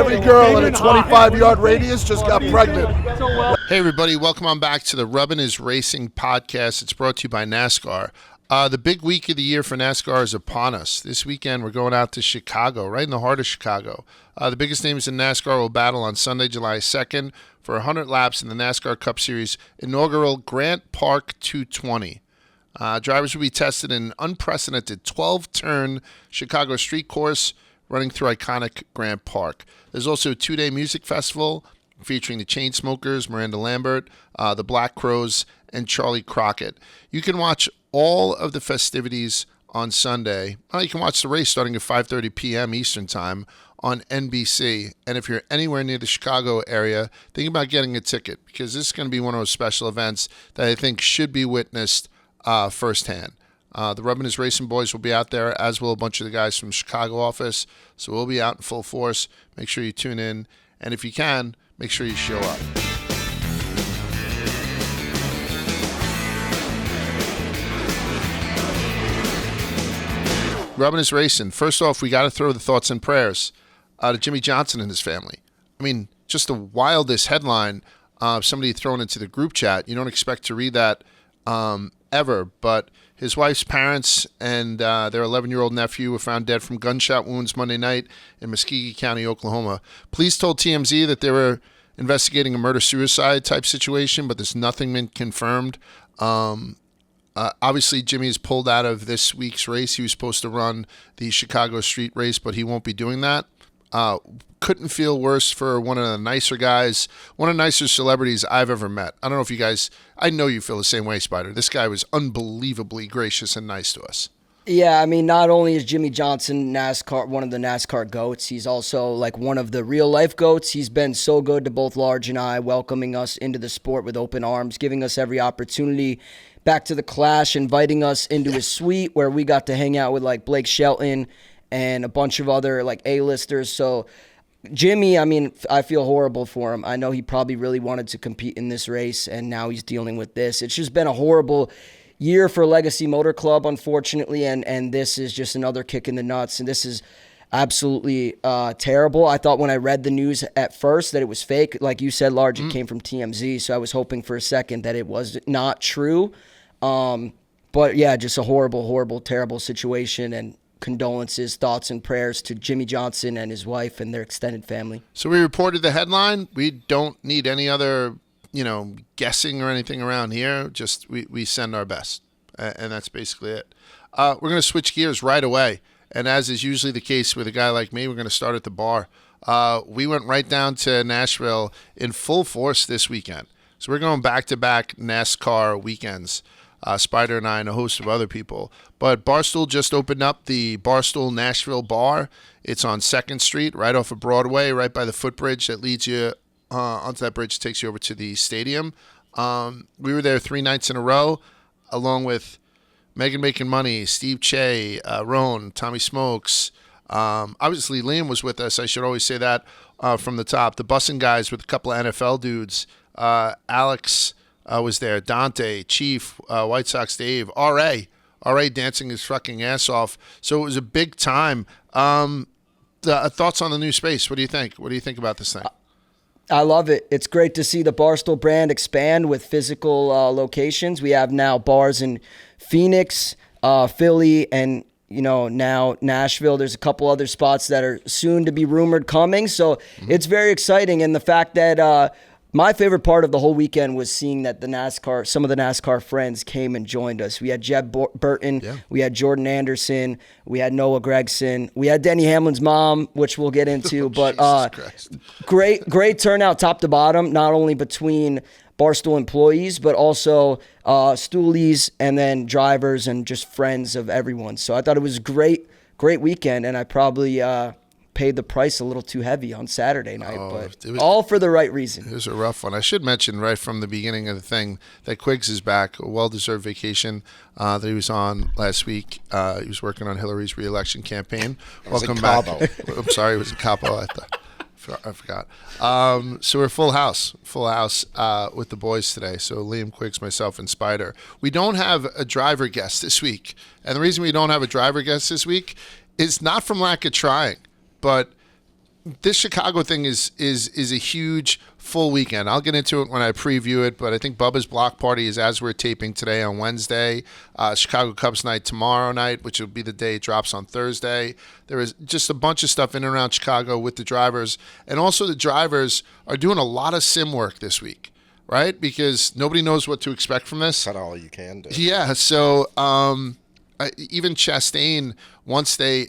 Every girl in a 25-yard radius just got pregnant. Hey, everybody. Welcome on back to the Rubbin is Racing podcast. It's brought to you by NASCAR. The big week of the year for NASCAR is upon us. This weekend, we're going out to Chicago, right in the heart of Chicago. The biggest names in NASCAR will battle on Sunday, July 2nd for 100 laps in the NASCAR Cup Series inaugural Grant Park 220. Drivers will be tested in an unprecedented 12-turn Chicago street course running through iconic Grant Park. There's also a 2-day music festival featuring the Chainsmokers, Miranda Lambert, the Black Crowes, and Charlie Crockett. You can watch all of the festivities on Sunday. You can watch the race starting at 5:30 p.m. Eastern Time on NBC. And if you're anywhere near the Chicago area, think about getting a ticket because this is going to be one of those special events that I think should be witnessed firsthand. The Rubbin is Racing boys will be out there, as will a bunch of the guys from the Chicago office. So we'll be out in full force. Make sure you tune in. And if you can, make sure you show up. Rubbin is Racing. First off, we got to throw the thoughts and prayers to Jimmy Johnson and his family. I mean, just the wildest headline of somebody thrown into the group chat. You don't expect to read that ever, but his wife's parents and their 11-year-old nephew were found dead from gunshot wounds Monday night in Muskogee County, Oklahoma. Police told TMZ that they were investigating a murder-suicide type situation, but there's nothing been confirmed. Obviously, Jimmy is pulled out of this week's race. He was supposed to run the Chicago street race, but he won't be doing that. Couldn't feel worse for one of the nicer guys, one of the nicer celebrities I've ever met. I don't know if you guys, I know you feel the same way, Spider. This guy was unbelievably gracious and nice to us. Yeah, I mean, not only is Jimmy Johnson one of the NASCAR GOATs, he's also like one of the real-life GOATs. He's been so good to both Large and I, welcoming us into the sport with open arms, giving us every opportunity back to the Clash, inviting us into his suite where we got to hang out with like Blake Shelton and a bunch of other like A-listers. So Jimmy, I mean, I feel horrible for him. I know he probably really wanted to compete in this race, and now he's dealing with this. It's just been a horrible year for Legacy Motor Club, unfortunately, and this is just another kick in the nuts, and this is absolutely terrible. I thought when I read the news at first that it was fake. Like you said, Large, it came from TMZ, so I was hoping for a second that it was not true. But yeah, just a horrible, horrible, terrible situation, and condolences, thoughts, and prayers to Jimmy Johnson and his wife and their extended family. So we reported the headline. We don't need any other, guessing or anything around here. Just we send our best, and that's basically it. We're going to switch gears right away, and as is usually the case with a guy like me, we're going to start at the bar. We went right down to Nashville in full force this weekend. So we're going back-to-back NASCAR weekends. Spider and I and a host of other people. But Barstool just opened up the Barstool Nashville bar. It's on 2nd Street, right off of Broadway, right by the footbridge that leads you onto that bridge, takes you over to the stadium. We were there 3 nights in a row, along with Megan Making Money, Steve Che, Roan, Tommy Smokes. Obviously, Liam was with us. I should always say that from the top. The Bussin' guys with a couple of NFL dudes. Alex was there, Dante, Chief, White Sox Dave, R.A. dancing his fucking ass off. So it was a big time. Thoughts on the new space? What do you think? What do you think about this thing? I love it. It's great to see the Barstool brand expand with physical locations. We have now bars in Phoenix, Philly, and now Nashville. There's a couple other spots that are soon to be rumored coming. So it's very exciting. And the fact that my favorite part of the whole weekend was seeing that some of the NASCAR friends came and joined us. We had Jeb Burton, we had Jordan Anderson, we had Noah Gregson, we had Denny Hamlin's mom, which we'll get into. But great turnout top to bottom, not only between Barstool employees, but also stoolies and then drivers and just friends of everyone. So I thought it was a great weekend, and I probably paid the price a little too heavy on Saturday night, but all for the right reason. It was a rough one. I should mention right from the beginning of the thing that Quiggs is back, a well-deserved vacation that he was on last week. He was working on Hillary's re-election campaign. Welcome back. I'm sorry, it was a capo. I forgot. So we're full house with the boys today. So Liam, Quiggs, myself, and Spider. We don't have a driver guest this week. And the reason we don't have a driver guest this week is not from lack of trying. But this Chicago thing is a huge full weekend. I'll get into it when I preview it, but I think Bubba's block party is as we're taping today on Wednesday. Chicago Cubs night tomorrow night, which will be the day it drops on Thursday. There is just a bunch of stuff in and around Chicago with the drivers, and also the drivers are doing a lot of sim work this week, right? Because nobody knows what to expect from this. That's all you can do. Yeah, so even Chastain, once they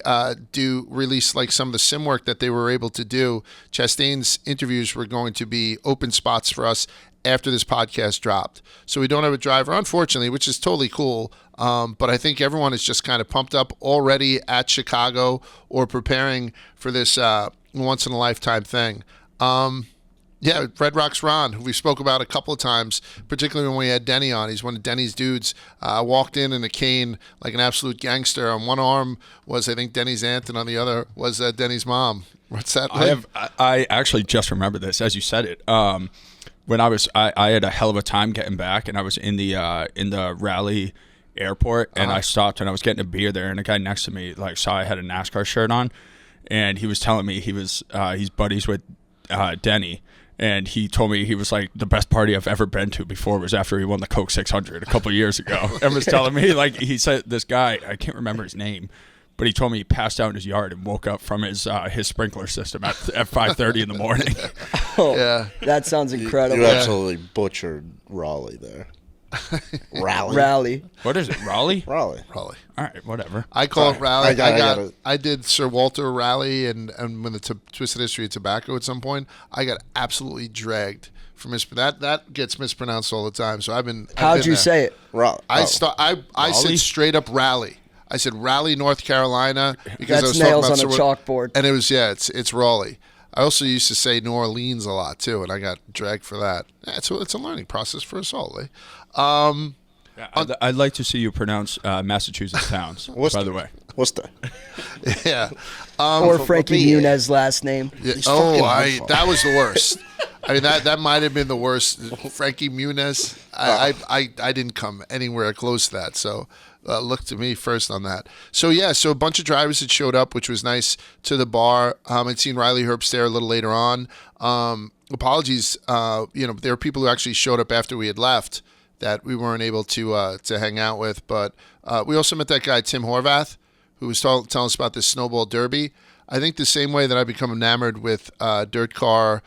do release like some of the sim work that they were able to do, Chastain's interviews were going to be open spots for us after this podcast dropped. So we don't have a driver, unfortunately, which is totally cool. But I think everyone is just kind of pumped up already at Chicago or preparing for this once-in-a-lifetime thing. Yeah, Red Rocks Ron, who we spoke about a couple of times, particularly when we had Denny on. He's one of Denny's dudes. Walked in a cane like an absolute gangster. On one arm was, I think, Denny's aunt, and on the other was Denny's mom. What's that like? I actually just remember this as you said it. When I had a hell of a time getting back, and I was in the Raleigh airport, and I stopped and I was getting a beer there, and a guy next to me like saw I had a NASCAR shirt on, and he was telling me he's buddies with Denny. And he told me he was like, the best party I've ever been to before was after he won the Coke 600 a couple of years ago. And was telling me, like, he said this guy, I can't remember his name, but he told me he passed out in his yard and woke up from his sprinkler system at 5:30 in the morning. Oh, yeah. That sounds incredible. You absolutely butchered Raleigh there. Raleigh. What is it, Raleigh? Raleigh. All right, whatever. I call it Raleigh. I did Sir Walter Raleigh and when the Twisted History of Tobacco at some point. I got absolutely dragged for that gets mispronounced all the time. So How'd you say it? I said straight up Raleigh. I said Raleigh, North Carolina, because that's I was nails talking about on a chalkboard. And it was it's Raleigh. I also used to say New Orleans a lot too, and I got dragged for that. Yeah, it's a learning process for us all. I'd like to see you pronounce Massachusetts towns, by the way. Worcester. Yeah. Or Frankie Muniz last name. Yeah. That was the worst. I mean, that might have been the worst. Frankie Muniz. I didn't come anywhere close to that, so look to me first on that. So, yeah, a bunch of drivers had showed up, which was nice, to the bar. I'd seen Riley Herbst there a little later on. Apologies, there were people who actually showed up after we had left that we weren't able to hang out with. But we also met that guy, Tim Horvath, who was telling us about this snowball derby. I think the same way that I become enamored with dirt car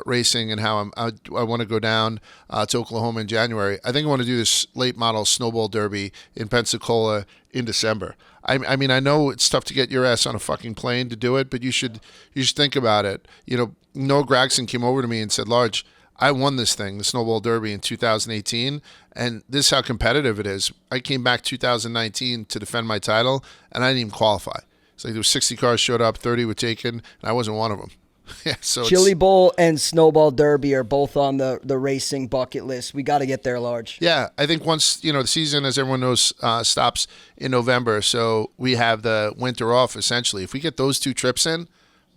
racing and how I want to go down to Oklahoma in January, I think I want to do this late model snowball derby in Pensacola in December. I mean, I know it's tough to get your ass on a fucking plane to do it, but you should think about it. Noah Gragson came over to me and said, Large, I won this thing, the Snowball Derby in 2018, and this is how competitive it is. I came back 2019 to defend my title, and I didn't even qualify. It's like there were 60 cars showed up, 30 were taken, and I wasn't one of them. Yeah, so Chili Bowl and Snowball Derby are both on the racing bucket list. We got to get there, Large. Yeah, I think once, the season, as everyone knows, stops in November, so we have the winter off, essentially. If we get those two trips in,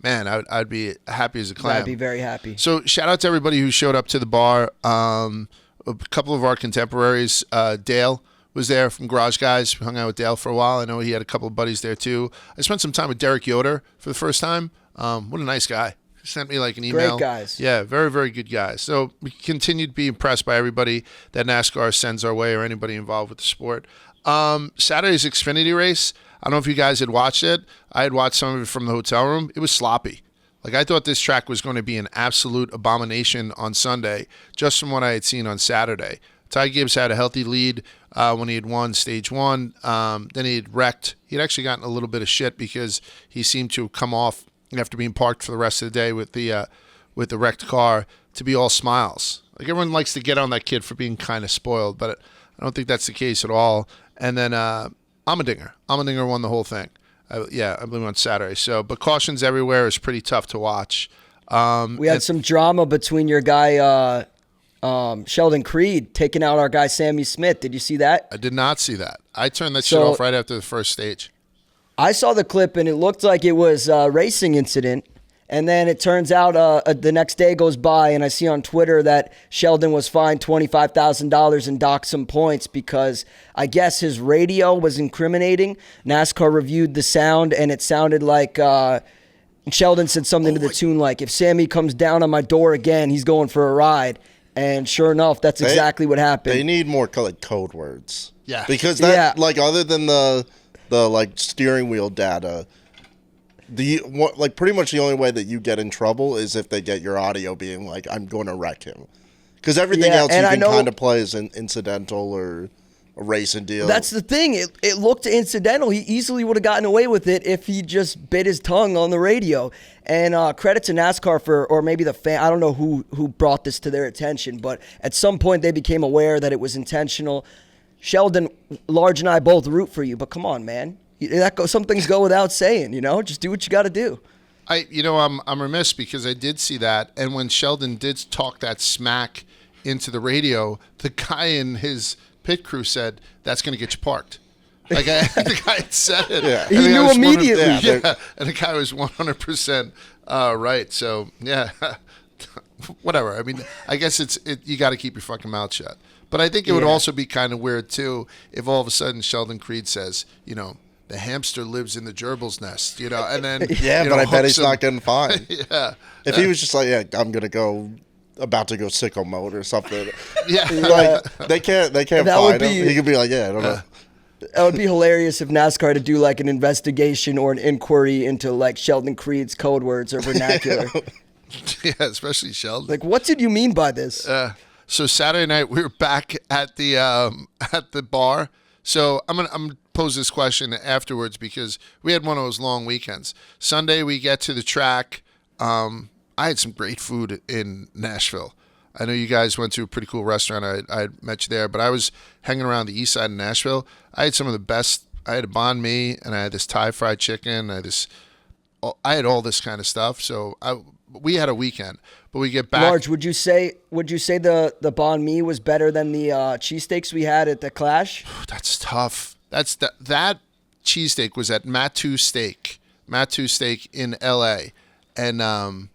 man, I'd be happy as a clam. I'd be very happy. So shout out to everybody who showed up to the bar. A couple of our contemporaries, Dale was there from Garage Guys. We hung out with Dale for a while. I know he had a couple of buddies there too. I spent some time with Derek Yoder for the first time. What a nice guy. He sent me like an email. Great guys. Yeah, very, very good guys. So we continue to be impressed by everybody that NASCAR sends our way or anybody involved with the sport. Saturday's Xfinity race, I don't know if you guys had watched it. I had watched some of it from the hotel room. It was sloppy. Like, I thought this track was going to be an absolute abomination on Sunday, just from what I had seen on Saturday. Ty Gibbs had a healthy lead when he had won stage one. Then he had wrecked. He had actually gotten a little bit of shit because he seemed to come off after being parked for the rest of the day with the wrecked car to be all smiles. Like, everyone likes to get on that kid for being kind of spoiled, but I don't think that's the case at all. And then Allmendinger. Allmendinger won the whole thing. I believe on Saturday. So, but cautions everywhere is pretty tough to watch. We had some drama between your guy Sheldon Creed taking out our guy Sammy Smith. Did you see that? I did not see that. I turned that shit off right after the first stage. I saw the clip and it looked like it was a racing incident. And then it turns out the next day goes by and I see on Twitter that Sheldon was fined $25,000 and docked some points because I guess his radio was incriminating. NASCAR reviewed the sound and it sounded like And Sheldon said something to the tune like, if Sammy comes down on my door again, he's going for a ride. And sure enough, that's exactly what happened. They need more like code words. Yeah. Because that like other than the like steering wheel data, pretty much the only way that you get in trouble is if they get your audio being like, I'm going to wreck him. Because everything else you can kind of play as an incidental or a racing deal. That's the thing. It looked incidental. He easily would have gotten away with it if he just bit his tongue on the radio. And credit to NASCAR or maybe the fan. I don't know who brought this to their attention, but at some point they became aware that it was intentional. Sheldon, Large, and I both root for you, but come on, man. Some things go without saying, just do what you got to do. I'm remiss because I did see that, and when Sheldon did talk that smack into the radio, the guy in his pit crew said, that's going to get you parked. Like the guy had said it. Yeah. He knew immediately. And the guy was 100% right. So, yeah, whatever. I mean, I guess you got to keep your fucking mouth shut. But I think it would also be kind of weird, too, if all of a sudden Sheldon Creed says, the hamster lives in the gerbil's nest, and then but I bet he's not getting fined. Yeah. If he was just like, I'm gonna go, about to go sicko mode or something. Yeah. Like they can't fine him. He could be like, I don't know. That would be hilarious if NASCAR to do like an investigation or an inquiry into like Sheldon Creed's code words or vernacular. Yeah, especially Sheldon. Like, what did you mean by this? So Saturday night we were back at the bar. So I'm gonna pose this question afterwards because we had one of those long weekends. Sunday we get to the track. I had some great food in Nashville. I know you guys went to a pretty cool restaurant. I met you there, but I was hanging around the east side of Nashville. I had some of the best. I had a banh mi, and I had this Thai fried chicken. I had all this kind of stuff. So we had a weekend. But we get back. Large, would you say the banh mi was better than the cheesesteaks we had at the Clash? That's tough. That cheesesteak was at Matu Steak in L.A. and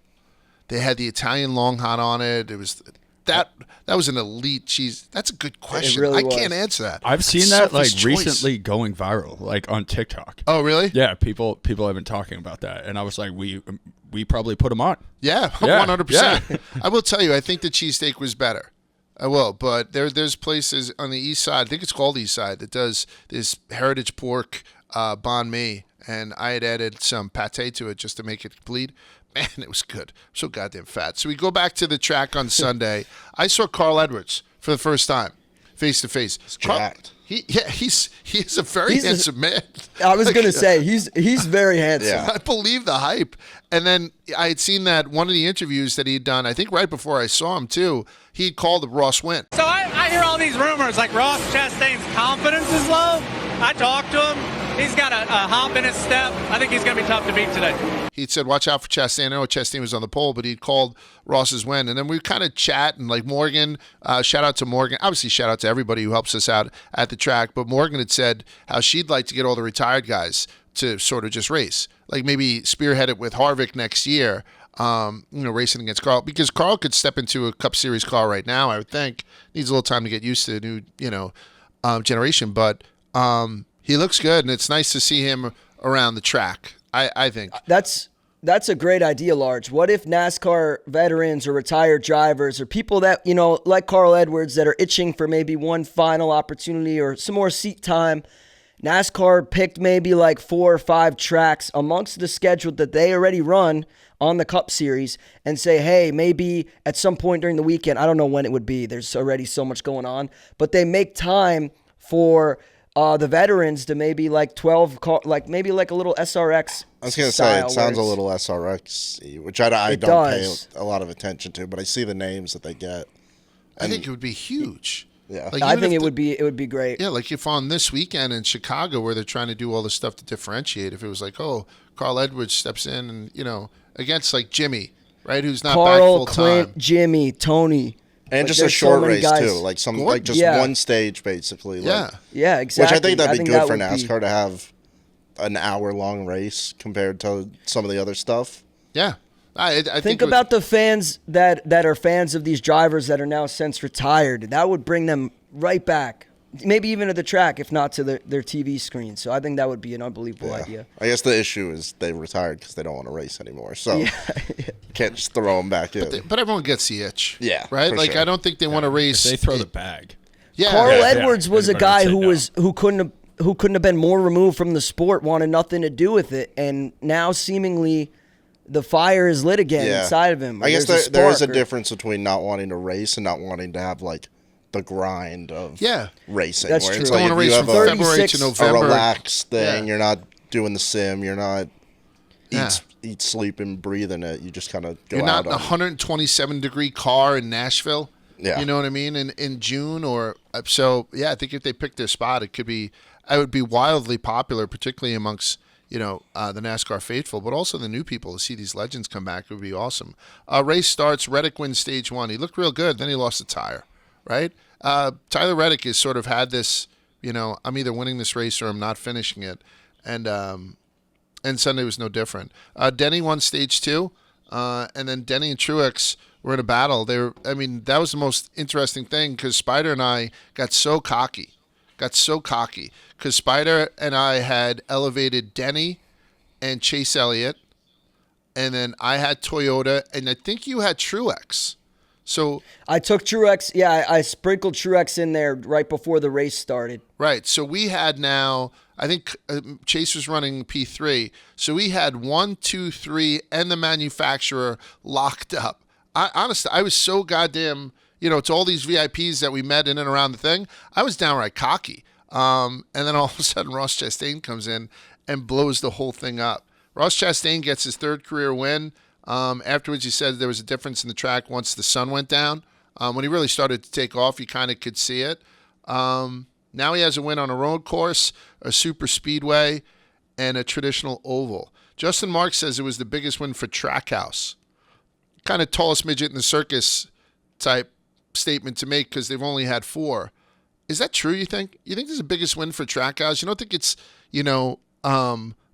they had the Italian long hot on it. It was that was an elite cheese. That's a good question. Really I can't answer that. I've seen that recently going viral, like on TikTok. Oh, really? Yeah, people have been talking about that, and I was like, we probably put them on. Yeah, 100%. I will tell you, I think the cheesesteak was better. I will, but there's places on the east side, I think it's called East Side, that does this heritage pork banh mi, and I had added some pate to it just to make it complete. Man, it was good. I'm so goddamn fat. So we go back to the track on Sunday. I saw Carl Edwards for the first time, face to face. He's jacked. He is a very handsome man. I was gonna say he's very handsome. Yeah. I believe the hype. And then I had seen that one of the interviews that he'd done, I think right before I saw him too, he called Ross Wynn. So I hear all these rumors like Ross Chastain's confidence is low. I talked to him. He's got a hop in his step. I think he's going to be tough to beat today. He'd said, watch out for Chastain. I know Chastain was on the pole, but he'd called Ross's win. And then we kind of chat, and like Morgan, shout out to Morgan. Obviously, shout out to everybody who helps us out at the track. But Morgan had said how she'd like to get all the retired guys to sort of just race. Like maybe spearhead it with Harvick next year, racing against Carl. Because Carl could step into a Cup Series car right now, I would think. Needs a little time to get used to the new, generation. But he looks good, and it's nice to see him around the track, I think. That's a great idea, Large. What if NASCAR veterans or retired drivers or people that, like Carl Edwards, that are itching for maybe one final opportunity or some more seat time, NASCAR picked maybe like 4 or 5 tracks amongst the schedule that they already run on the Cup Series and say, hey, maybe at some point during the weekend, I don't know when it would be, there's already so much going on, but they make time for the veterans to maybe like 12, maybe like a little SRX. I was going to say, it sounds a little SRX-y, which I don't pay a lot of attention to, but I see the names that they get. I think it would be huge. Yeah, like, I think it would be great. Yeah, like if on this weekend in Chicago where they're trying to do all this stuff to differentiate, if it was like, oh, Carl Edwards steps in and, against like Jimmy, right, who's not back full time. Clint, Jimmy, Tony. And just a short race too, like one stage basically. Yeah, exactly. Which I think that'd be good for NASCAR to have an hour-long race compared to some of the other stuff. Yeah, I think about the fans that are fans of these drivers that are now since retired. That would bring them right back. maybe even to the track, if not to their TV screen. So I think that would be an unbelievable idea. I guess the issue is they retired because they don't want to race anymore. So Yeah. you can't just throw them back in. But everyone gets the itch. Yeah, Right? for Like, sure. I don't think they want to race. They throw the bag. Yeah. Carl Yeah, Edwards was a everybody guy would say who couldn't have been more removed from the sport, wanted nothing to do with it, and now seemingly the fire is lit again inside of him. I guess There's there is a spark or- difference between not wanting to race and not wanting to have like the grind of racing. That's where true. It's Don't like want to if race you from have February to 36 a November. relaxed thing. Yeah. You're not doing the sim. You're not Yeah. eat, sleep, and breathe in it. You just kind of go You're not out in a on 127-degree car in Nashville. Yeah. You know what I mean? In June or so. Yeah, I think if they pick their spot, it would be wildly popular, particularly amongst the NASCAR faithful, but also the new people to see these legends come back. It would be awesome. Race starts. Reddick wins stage 1. He looked real good. Then he lost a tire. Right? Tyler Reddick has sort of had this. I'm either winning this race or I'm not finishing it, and Sunday was no different. Denny won stage 2, and then Denny and Truex were in a battle. That was the most interesting thing because Spider and I got so cocky because Spider and I had elevated Denny and Chase Elliott, and then I had Toyota, and I think you had Truex. So I took Truex. Yeah, I sprinkled Truex in there right before the race started. right, so we had now. I think Chase was running P3, so we had 1, 2, 3, and the manufacturer locked up. Honestly, I was so goddamn. It's all these VIPs that we met in and around the thing. I was downright cocky. And then all of a sudden, Ross Chastain comes in and blows the whole thing up. Ross Chastain gets his 3rd career win. Afterwards, he said there was a difference in the track once the sun went down. When he really started to take off, you kind of could see it. Now he has a win on a road course, a super speedway, and a traditional oval. Justin Marks says it was the biggest win for Trackhouse. Kind of tallest midget in the circus type statement to make because they've only had 4. Is that true, you think? You think this is the biggest win for Trackhouse? You don't think it's,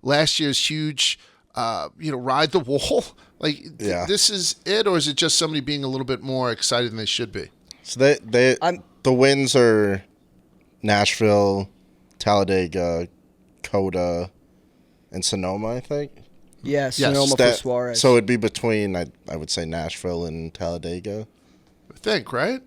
last year's huge, ride the wall? Like, this is it, or is it just somebody being a little bit more excited than they should be? So the wins are Nashville, Talladega, Coda, and Sonoma, I think. Yeah, Sonoma for Suarez. So it'd be between, I would say, Nashville and Talladega. I think, right?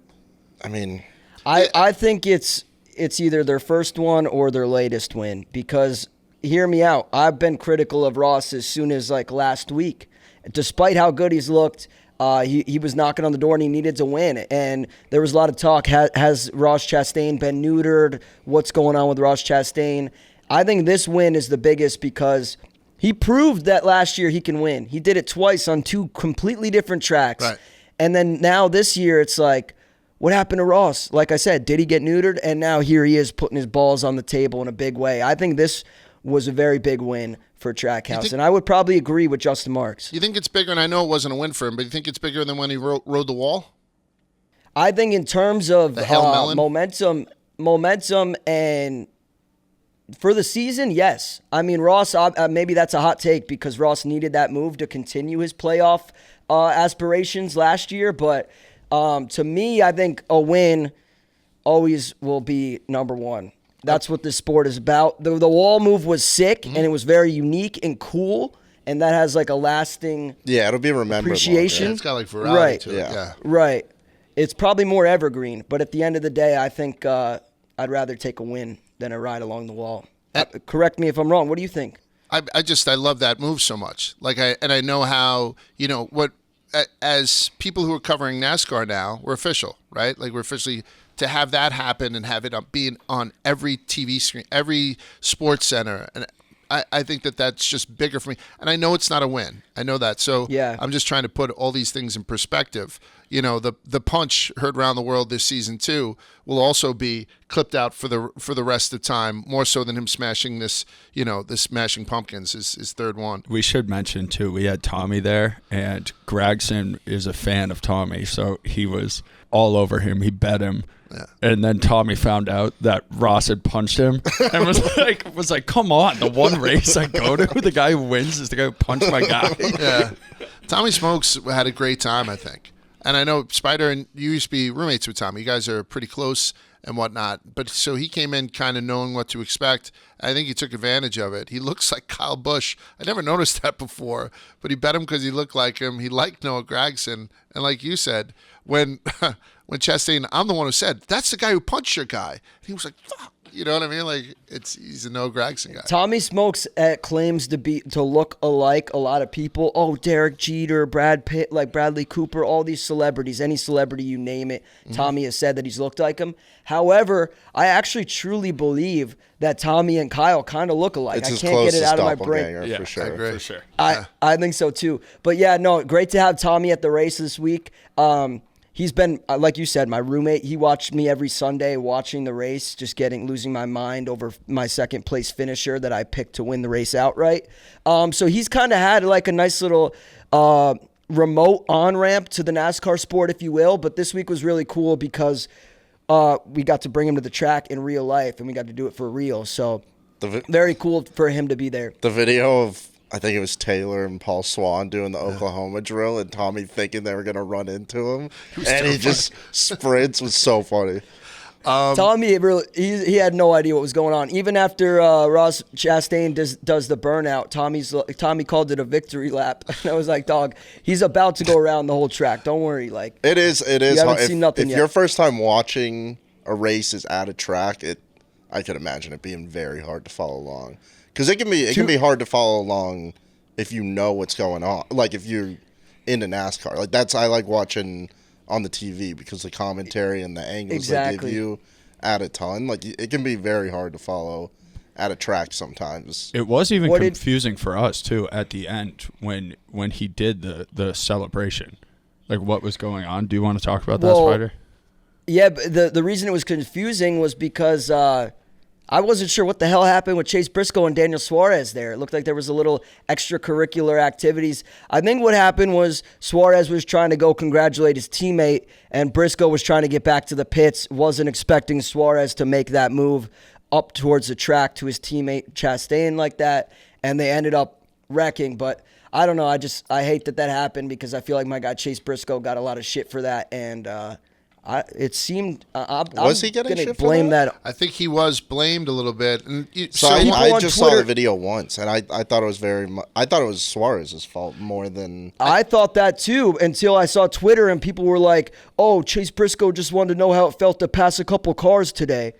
I mean, I think it's either their first one or their latest win because, hear me out, I've been critical of Ross as soon as like last week. Despite how good he's looked, he was knocking on the door and he needed to win. And there was a lot of talk, has Ross Chastain been neutered? What's going on with Ross Chastain? I think this win is the biggest because he proved that last year he can win. He did it twice on 2 completely different tracks. Right. And then now this year it's like, what happened to Ross? Like I said, did he get neutered? And now here he is putting his balls on the table in a big way. I think this was a very big win for Trackhouse. And I would probably agree with Justin Marks. You think it's bigger, and I know it wasn't a win for him, but you think it's bigger than when he rode the wall? I think in terms of The Hail Melon? momentum and for the season, yes. I mean, Ross, maybe that's a hot take because Ross needed that move to continue his playoff aspirations last year. But to me, I think a win always will be number one. That's what this sport is about. The wall move was sick, and it was very unique and cool, and that has like a lasting it'll be remembered. appreciation. Yeah, it's got like variety to it. Yeah. Right. It's probably more evergreen, but at the end of the day, I think I'd rather take a win than a ride along the wall. Correct me if I'm wrong. What do you think? I love that move so much. I know how, as people who are covering NASCAR now, we're official, right? Like, we're officially, to have that happen and have it being on every TV screen, every sports center, and I think that's just bigger for me. And I know it's not a win. I know that. So yeah. I'm just trying to put all these things in perspective. The punch heard around the world this season too will also be clipped out for the rest of the time, more so than him smashing this Smashing Pumpkins, his third one. We should mention too, we had Tommy there, and Gregson is a fan of Tommy, so he was all over him. He bet him. Yeah. And then Tommy found out that Ross had punched him and was like, come on, the one race I go to, the guy who wins is the guy who punched my guy. Yeah. Tommy Smokes had a great time, I think. And I know Spider and you used to be roommates with Tommy. You guys are pretty close. and whatnot. But so he came in kind of knowing what to expect. I think he took advantage of it. He looks like Kyle Busch. I never noticed that before, but he bet him because he looked like him. He liked Noah Gragson. And like you said, when Chastain, I'm the one who said, that's the guy who punched your guy. And he was like, fuck. You know what I mean? Like he's a Noah Gragson guy. Tommy Smokes claims to look alike a lot of people. Oh, Derek Jeter, Brad Pitt, like Bradley Cooper, all these celebrities, any celebrity you name it. Tommy has said that he's looked like him. However, I actually truly believe that Tommy and Kyle kind of look alike. It's I his can't get it out of my doppelganger, brain. Yeah, for sure. I agree. For sure. I think so too. But yeah, no, great to have Tommy at the race this week. He's been, like you said, my roommate. He watched me every Sunday watching the race, just losing my mind over my second place finisher that I picked to win the race outright. So he's kind of had like a nice little remote on-ramp to the NASCAR sport, if you will. But this week was really cool because we got to bring him to the track in real life, and we got to do it for real. So very cool for him to be there. The video of, I think it was Taylor and Paul Swan doing the Oklahoma drill, and Tommy thinking they were going to run into him, and he just sprints, was so funny. Tommy, he had no idea what was going on. Even after Ross Chastain does the burnout, Tommy called it a victory lap. And I was like, dog, he's about to go around the whole track. Don't worry. Like It is. You haven't seen nothing if yet. your first time watching a race is at a track, I could imagine it being very hard to follow along. Because it can be hard to follow along if you know what's going on. Like if you're into NASCAR, like I like watching on the TV because the commentary and the angles they give you add a ton. Like it can be very hard to follow at a track sometimes. It was even confusing for us too at the end when he did the celebration. Like what was going on? Do you want to talk about that, Spider? Yeah, but the reason it was confusing was because I wasn't sure what the hell happened with Chase Briscoe and Daniel Suarez there. It looked like there was a little extracurricular activities. I think what happened was Suarez was trying to go congratulate his teammate, and Briscoe was trying to get back to the pits, wasn't expecting Suarez to make that move up towards the track to his teammate Chastain like that, and they ended up wrecking. But I don't know. I hate that happened because I feel like my guy Chase Briscoe got a lot of shit for that, and it seemed Was he getting shit for blame that? that? I think he was blamed a little bit. And I just saw Twitter- the video once, and I thought it was I thought it was Suarez's fault more than. I thought that too until I saw Twitter and people were like, "Oh, Chase Briscoe just wanted to know how it felt to pass a couple cars today,"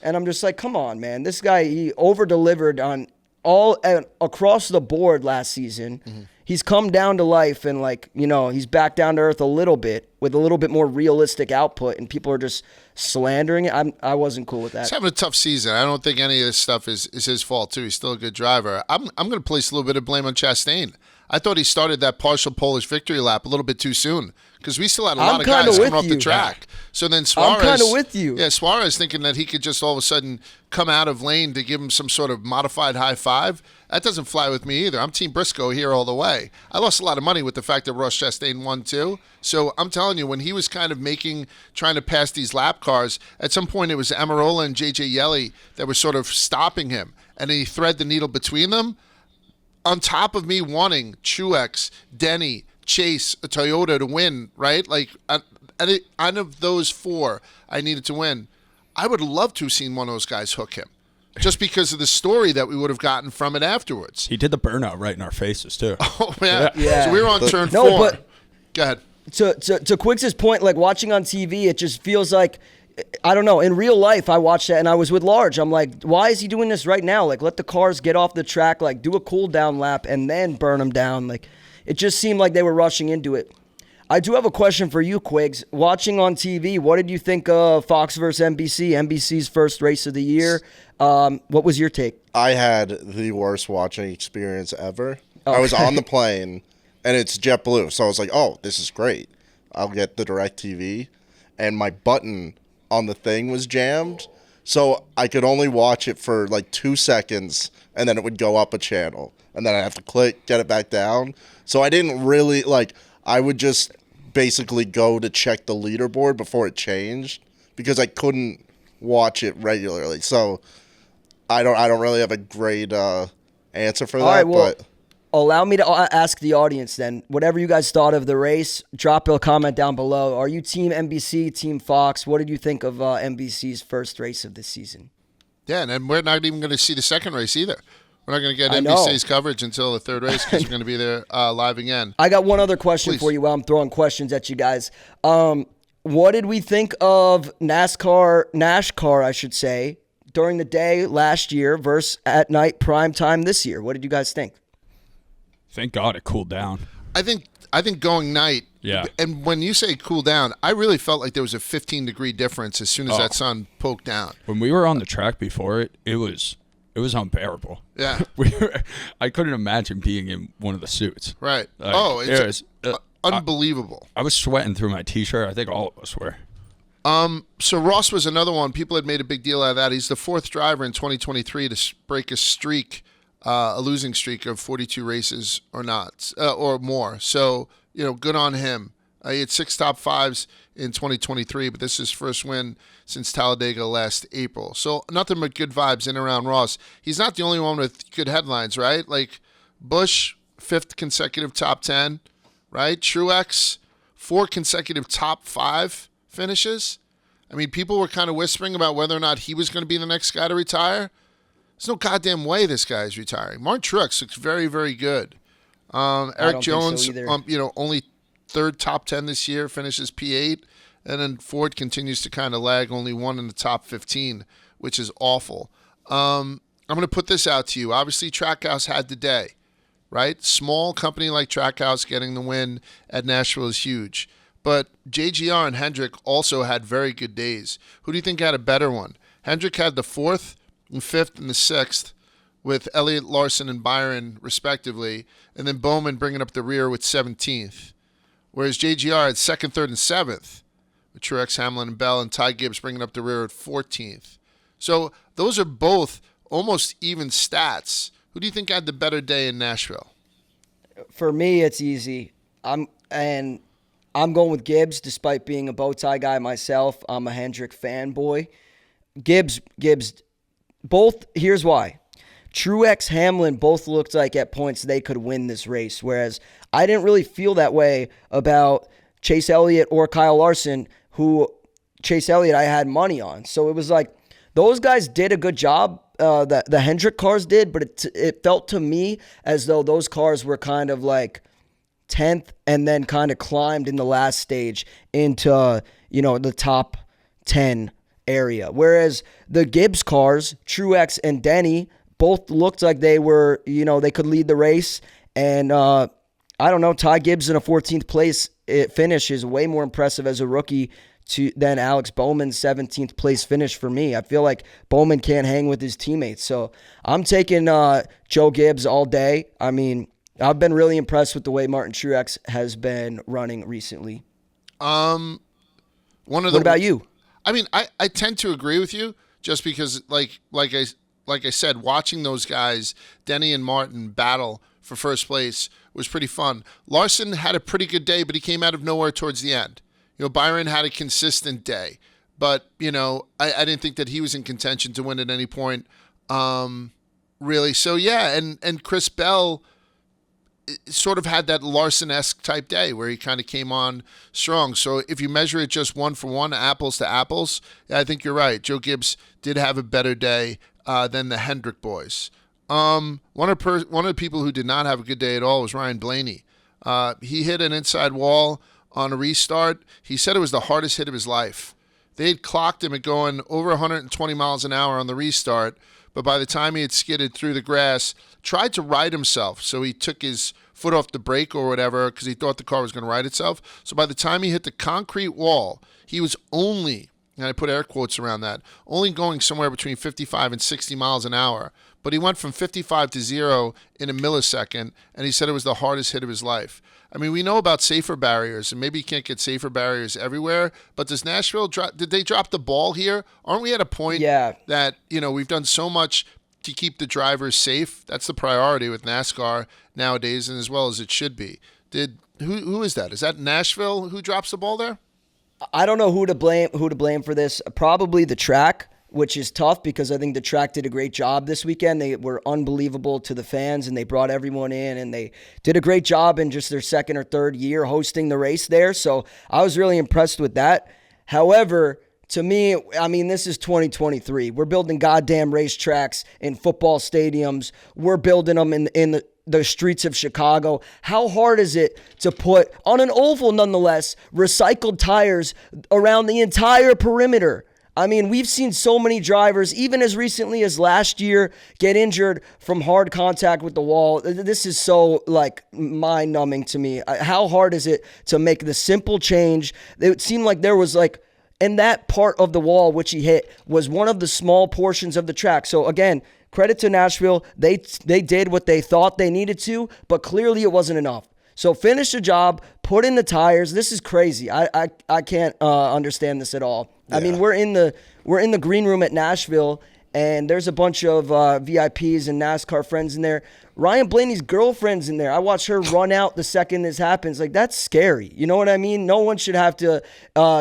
and I'm just like, "Come on, man! This guy, he over-delivered on all across the board last season." Mm-hmm. He's come down to life and he's back down to earth a little bit with a little bit more realistic output, and people are just slandering it. I wasn't cool with that. He's having a tough season. I don't think any of this stuff is his fault too. He's still a good driver. I'm going to place a little bit of blame on Chastain. I thought he started that partial Polish victory lap a little bit too soon because we still had a lot of guys coming off the track. So then Suarez, I'm kind of with you. Yeah, Suarez thinking that he could just all of a sudden come out of lane to give him some sort of modified high five. That doesn't fly with me either. I'm Team Briscoe here all the way. I lost a lot of money with the fact that Ross Chastain won too. So I'm telling you, when he was kind of trying to pass these lap cars, at some point it was Amarola and JJ Yeley that were sort of stopping him, and he thread the needle between them. On top of me wanting Truex, Denny, Chase, a Toyota to win, right? Like, out of those four I needed to win, I would love to have seen one of those guys hook him. Just because of the story that we would have gotten from it afterwards. He did the burnout right in our faces, too. Oh, man. Yeah. So we were on turn 4. No, but go ahead. To Quiggs' point, like watching on TV, it just feels like, I don't know, in real life, I watched that and I was with Large. I'm like, why is he doing this right now? Like, let the cars get off the track, like do a cool down lap and then burn them down. Like, it just seemed like they were rushing into it. I do have a question for you, Quiggs. Watching on TV, what did you think of Fox versus NBC, NBC's first race of the year? What was your take? I had the worst watching experience ever. Okay. I was on the plane, and it's JetBlue, so I was like, oh, this is great. I'll get the DirecTV. And my button on the thing was jammed, so I could only watch it for like 2 seconds, and then it would go up a channel. And then I'd have to click, get it back down. So I didn't really, I would just basically go to check the leaderboard before it changed because I couldn't watch it regularly. So I don't really have a great answer for that. All right, well, but allow me to ask the audience then, whatever you guys thought of the race, drop a comment down below. Are you team NBC, team Fox? What did you think of NBC's first race of this season? Yeah, and we're not even going to see the second race either. We're not going to get I know. NBC's coverage until the third race because we're going to be there live again. I got one other question Please. for you while I'm throwing questions at you guys. What did we think of NASCAR, I should say, during the day last year versus at night prime time this year? What did you guys think? Thank God it cooled down. I think going night. Yeah. And when you say cool down, I really felt like there was a 15-degree difference as soon as that sun poked down. When we were on the track before it was unbearable. Yeah. I couldn't imagine being in one of the suits. Right. Like, It's unbelievable. I was sweating through my T-shirt. I think all of us were. So Ross was another one. People had made a big deal out of that. He's the fourth driver in 2023 to break a streak, a losing streak of 42 races or not, or more. So, good on him. He had 6 top 5s in 2023, but this is his first win since Talladega last April. So nothing but good vibes in and around Ross. He's not the only one with good headlines, right? Like Busch, 5th consecutive top 10, right? Truex, 4 consecutive top 5 finishes. I mean, people were kind of whispering about whether or not he was going to be the next guy to retire. There's no goddamn way this guy is retiring. Martin Truex looks very, very good. Eric Jones, only 3rd top 10 this year, finishes P8. And then Ford continues to kind of lag, only 1 in the top 15, which is awful. I'm going to put this out to you. Obviously, Trackhouse had the day, right? Small company like Trackhouse getting the win at Nashville is huge. But JGR and Hendrick also had very good days. Who do you think had a better one? Hendrick had the 4th and 5th and the 6th with Elliott, Larson, and Byron, respectively. And then Bowman bringing up the rear with 17th. Whereas JGR had 2nd, 3rd, and 7th. With Truex, Hamlin, and Bell, and Ty Gibbs bringing up the rear at 14th. So those are both almost even stats. Who do you think had the better day in Nashville? For me, it's easy. I'm going with Gibbs, despite being a bow tie guy myself. I'm a Hendrick fanboy. Gibbs, both, here's why. Truex, Hamlin both looked like at points they could win this race, whereas I didn't really feel that way about Chase Elliott or Kyle Larson, who Chase Elliott I had money on. So it was like those guys did a good job. The Hendrick cars did, but it felt to me as though those cars were kind of like 10th and then kind of climbed in the last stage into, the top 10 area. Whereas the Gibbs cars, Truex and Denny, both looked like they were, they could lead the race. And I don't know, Ty Gibbs in a 14th place finish is way more impressive as a rookie than Alex Bowman's 17th place finish for me. I feel like Bowman can't hang with his teammates. So I'm taking Joe Gibbs all day. I mean, I've been really impressed with the way Martin Truex has been running recently. What about you? I mean, I tend to agree with you just because, like I said, watching those guys, Denny and Martin, battle for first place was pretty fun. Larson had a pretty good day, but he came out of nowhere towards the end. Byron had a consistent day, but, I didn't think that he was in contention to win at any point, really. So, yeah, and Chris Bell sort of had that Larson-esque type day where he kind of came on strong. So if you measure it just 1-for-1, apples to apples, yeah, I think you're right. Joe Gibbs did have a better day than the Hendrick boys. One of the people who did not have a good day at all was Ryan Blaney. He hit an inside wall on a restart. He said it was the hardest hit of his life. They had clocked him at going over 120 miles an hour on the restart, but by the time he had skidded through the grass, tried to right himself. So he took his foot off the brake or whatever because he thought the car was going to right itself. So by the time he hit the concrete wall, he was only, and I put air quotes around that, only going somewhere between 55 and 60 miles an hour. But he went from 55 to 0 in a millisecond, and he said it was the hardest hit of his life. I mean, we know about safer barriers, and maybe you can't get safer barriers everywhere, but does Nashville, did they drop the ball here? Aren't we at a point that, we've done so much to keep the drivers safe? That's the priority with NASCAR nowadays, and as well as it should be. Who is that? Is that Nashville who drops the ball there? I don't know who to blame for this. Probably the track. which is tough because I think the track did a great job this weekend. They were unbelievable to the fans, and they brought everyone in, and they did a great job in just their second or third year hosting the race there. So I was really impressed with that. However, to me, I mean, this is 2023. We're building goddamn racetracks in football stadiums. We're building them in the streets of Chicago. How hard is it to put, on an oval nonetheless, recycled tires around the entire perimeter? I mean, we've seen so many drivers, even as recently as last year, get injured from hard contact with the wall. This is so, like, mind-numbing to me. How hard is it to make the simple change? It seemed like there was, like, and that part of the wall which he hit was one of the small portions of the track. So, again, credit to Nashville. They did what they thought they needed to, but clearly it wasn't enough. So finish the job, put in the tires. This is crazy. I can't understand this at all. Yeah. I mean, we're in the green room at Nashville, and there's a bunch of VIPs and NASCAR friends in there. Ryan Blaney's girlfriend's in there. I watch her run out the second this happens. Like, that's scary. You know what I mean? No one should have to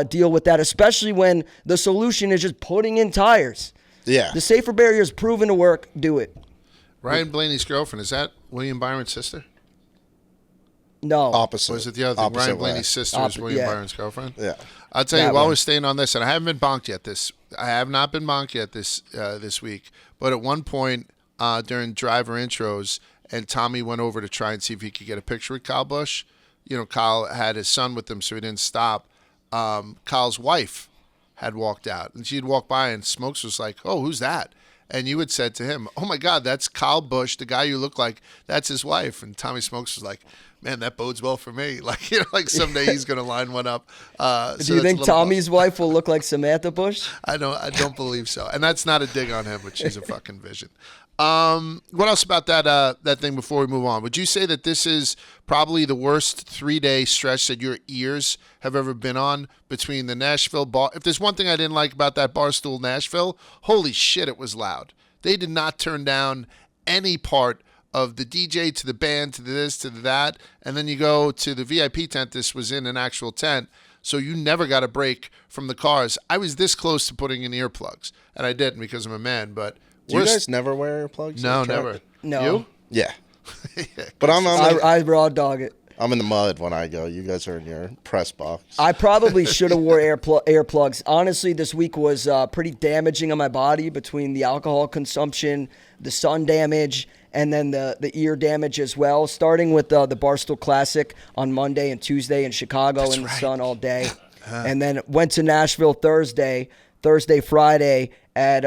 deal with that, especially when the solution is just putting in tires. Yeah. The safer barrier is proven to work. Do it. Ryan Blaney's girlfriend, is that William Byron's sister? No. Opposite. Or is it the other thing? Opposite Ryan way. Blaney's sister is William Byron's girlfriend? Yeah. I'll tell you, That while one. we're staying on this, and I haven't been bonked yet I have not been bonked yet this week, but at one point during driver intros, and Tommy went over to try and see if he could get a picture with Kyle Busch. You know, Kyle had his son with him, so he didn't stop. Kyle's wife had walked out, and she had walked by, and Smokes was like, "Oh, who's that?" And you had said to him, "Oh my God, that's Kyle Busch, the guy you look like. That's his wife." And Tommy Smokes was like, "Man, that bodes well for me. Like, you know, like someday he's going to line one up." Do you think Tommy's wife will look like Samantha Busch? I don't believe so. And that's not a dig on him, but she's a fucking vision. What else about that thing before we move on? Would you say that this is probably the worst 3-day stretch that your ears have ever been on between the Nashville bar? If there's one thing I didn't like about that Barstool Nashville, holy shit, it was loud. They did not turn down any part of the DJ to the band to this to that. And then you go to the VIP tent. This was in an actual tent. So you never got a break from the cars. I was this close to putting in earplugs, and I didn't because I'm a man, but... Do you guys never wear earplugs? No, never. No. You? Yeah. But I raw dog it. I'm in the mud when I go. You guys are in your press box. I probably should have wore earplugs. Honestly, this week was pretty damaging on my body between the alcohol consumption, the sun damage, and then the ear damage as well, starting with the Barstool Classic on Monday and Tuesday in Chicago in the sun all day. And then went to Nashville Thursday, Friday at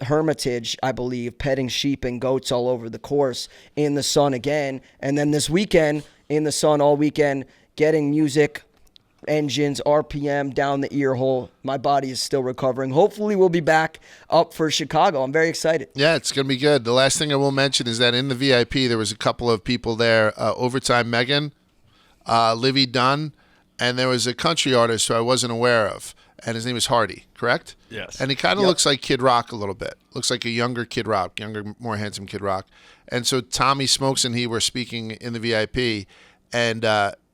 Hermitage, I believe, petting sheep and goats all over the course in the sun again. And then this weekend, in the sun all weekend, getting music, engines, RPM down the ear hole. My body is still recovering. Hopefully we'll be back up for Chicago. I'm very excited. Yeah, it's going to be good. The last thing I will mention is that in the VIP, there was a couple of people there, Overtime Megan, Livy Dunn, and there was a country artist who I wasn't aware of. And his name is Hardy, correct? Yes. And he kind of looks like Kid Rock a little bit. Looks like a younger Kid Rock, more handsome Kid Rock. And so Tommy Smokes and he were speaking in the VIP, and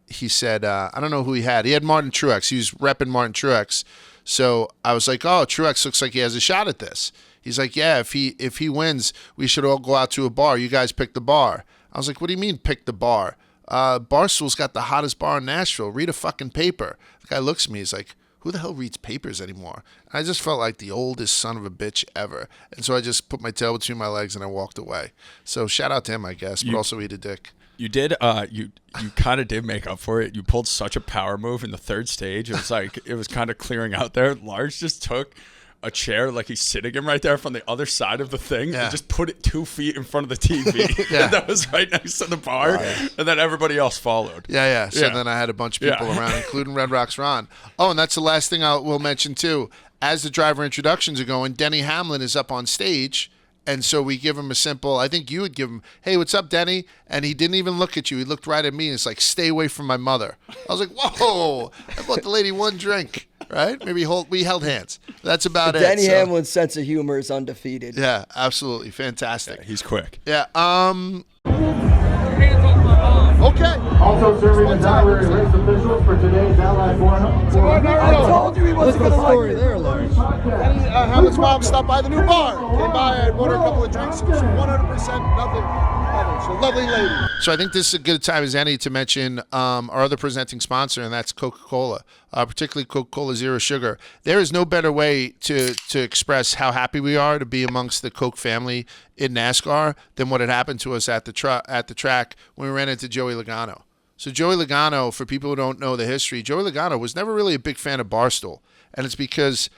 he said, I don't know who he had. He had Martin Truex. He was repping Martin Truex. So I was like, oh, Truex looks like he has a shot at this. He's like, yeah, if he wins, we should all go out to a bar. You guys pick the bar. I was like, what do you mean pick the bar? Barstool's got the hottest bar in Nashville. Read a fucking paper. The guy looks at me. He's like, who the hell reads papers anymore? And I just felt like the oldest son of a bitch ever. And so I just put my tail between my legs and I walked away. So shout out to him, I guess, but also eat a dick. You did. You kind of did make up for it. You pulled such a power move in the third stage. It was like it was kind of clearing out there. Lars just took a chair like he's sitting in right there from the other side of the thing and just put it 2 feet in front of the TV. Yeah. That was right next to the bar, and then everybody else followed. Yeah. So then I had a bunch of people around, including Red Rocks Ron. Oh, and that's the last thing we'll mention too. As the driver introductions are going, Denny Hamlin is up on stage. And so we give him a simple, I think you would give him, hey, what's up, Denny? And he didn't even look at you. He looked right at me and it's like, stay away from my mother. I was like, whoa, I bought the lady one drink, right? Maybe we held hands. That's about it. Denny Hamlin's sense of humor is undefeated. Yeah, absolutely. Fantastic. Yeah, he's quick. Yeah. Hands off my mom. Okay. Also serving as honorary race officials for today's Allied 400. I told you he wasn't What's the gonna like story it. there, Lars? Hamlet's mom stopped by the new bar. Came by and bought her a couple of drinks. It was 100% nothing. She's a lovely lady. So I think this is a good time as any to mention our other presenting sponsor, and that's Coca-Cola, particularly Coca-Cola Zero Sugar. There is no better way to express how happy we are to be amongst the Coke family in NASCAR than what had happened to us at the track when we ran into Joey Logano. So Joey Logano, for people who don't know the history, Joey Logano was never really a big fan of Barstool, and it's because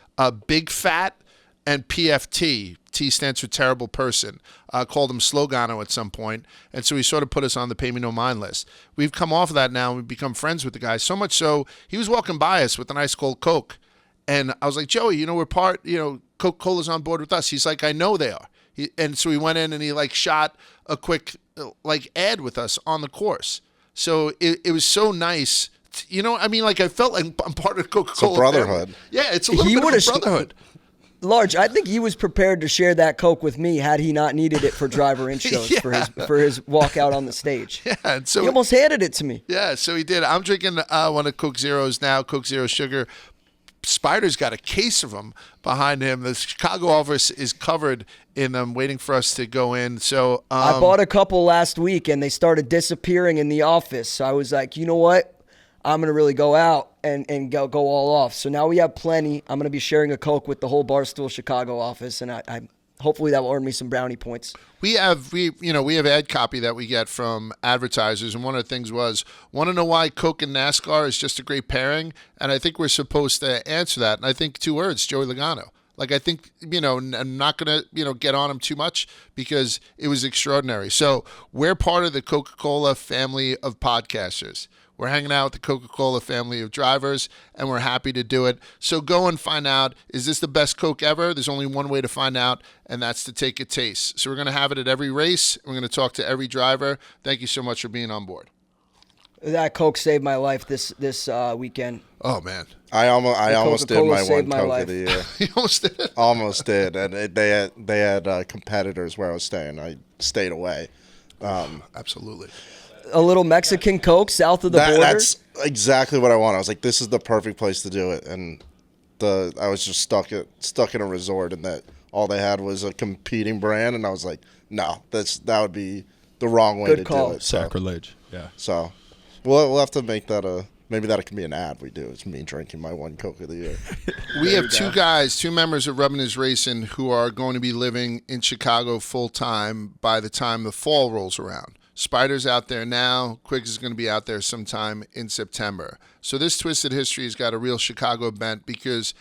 Big Fat and PFT, T stands for terrible person, called him Slogano at some point, and so he sort of put us on the pay me no mind list. We've come off of that now, and we've become friends with the guy, so much so he was walking by us with an ice cold Coke, and I was like, Joey, we're Coca-Cola's on board with us. He's like, I know they are. And so he went in and he shot a quick ad with us on the course. So it was so nice. I felt like I'm part of Coca-Cola. It's a brotherhood. Family. Yeah, it's a little bit of a brotherhood. Large, I think he was prepared to share that Coke with me had he not needed it for driver intros for his walkout on the stage. Yeah, and so he almost handed it to me. Yeah, so he did. I'm drinking one of Coke Zeros now, Coke Zero Sugar. Spider's got a case of them behind him. The Chicago office is covered in them, waiting for us to go in. So I bought a couple last week, and they started disappearing in the office. So I was like, you know what? I'm going to really go out and go all off. So now we have plenty. I'm going to be sharing a Coke with the whole Barstool Chicago office, and I hopefully that will earn me some brownie points. We have ad copy that we get from advertisers, and one of the things was, want to know why Coke and NASCAR is just a great pairing? And I think we're supposed to answer that. And I think 2 words, Joey Logano. I think, I'm not going to, get on him too much because it was extraordinary. So we're part of the Coca-Cola family of podcasters. We're hanging out with the Coca-Cola family of drivers, and we're happy to do it. So go and find out, is this the best Coke ever? There's only one way to find out, and that's to take a taste. So we're going to have it at every race. We're going to talk to every driver. Thank you so much for being on board. That Coke saved my life this weekend. Oh, man. I almost did my one my Coke life. of the year. You almost did? Almost did, and they had competitors where I was staying. I stayed away. Absolutely. A little Mexican Coke south of the border. That's exactly what I want. I was like, this is the perfect place to do it, and I was just stuck in a resort, and that all they had was a competing brand, and I was like, no, that would be the wrong way Good to call. do it. Sacrilege. Yeah. So we'll have to make that maybe that can be an ad we do. It's me drinking my one Coke of the year. We have two members of Rubbin is Racing who are going to be living in Chicago full time by the time the fall rolls around. Spider's out there now. Quiggs is going to be out there sometime in September. So this Twisted History has got a real Chicago bent because